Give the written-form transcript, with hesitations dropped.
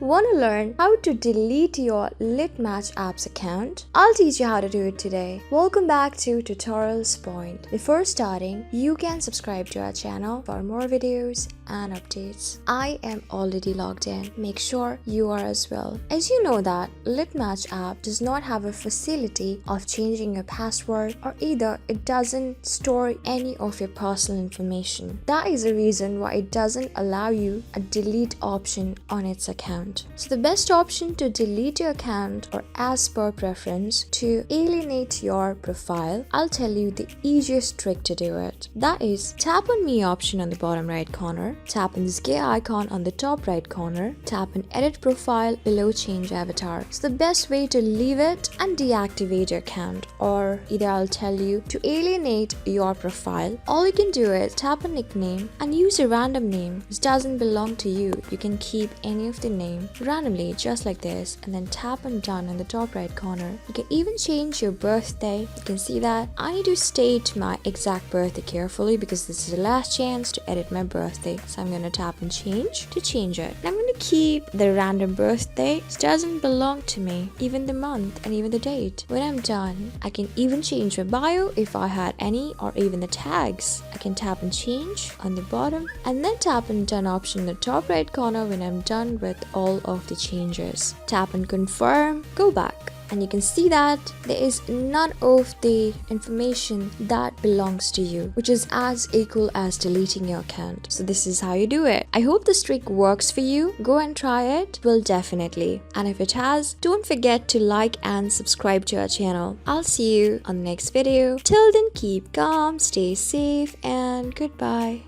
Want to learn how to delete your Litmatch app's account? I'll teach you how to do it today. Welcome back to Tutorials Point. Before starting, you can subscribe to our channel for more videos and updates. I am already logged in. Make sure you are as well. As you know that Litmatch app does not have a facility of changing your password, or either it doesn't store any of your personal information. That is the reason why it doesn't allow you a delete option on its account. So the best option to delete your account, or as per preference to alienate your profile, I'll tell you the easiest trick to do it. That is, tap on me option on the bottom right corner, tap on this gear icon on the top right corner, tap on edit profile below change avatar. So the best way to leave it and deactivate your account, or either I'll tell you to alienate your profile, all you can do is tap on nickname and use a random name which doesn't belong to you. You can keep any of the name randomly just like this, and then tap on done in the top right corner. You can even change your birthday. You can see that I need to state my exact birthday carefully because this is the last chance to edit my birthday. So I'm going to tap on change to change it. And I'm going to keep the random birthday. It doesn't belong to me, even the month and even the date. When I'm done, I can even change my bio if I had any, or even the tags. I can tap on change on the bottom and then tap on done option in the top right corner when I'm done with all of the changes. Tap on confirm, go back, and you can see that there is none of the information that belongs to you, which is as equal as deleting your account. So this is how you do it. I hope this trick works for you. Go and try it. Will definitely. And if it has, don't forget to like and subscribe to our channel. I'll see you on the next video. Till then, keep calm, stay safe, and goodbye.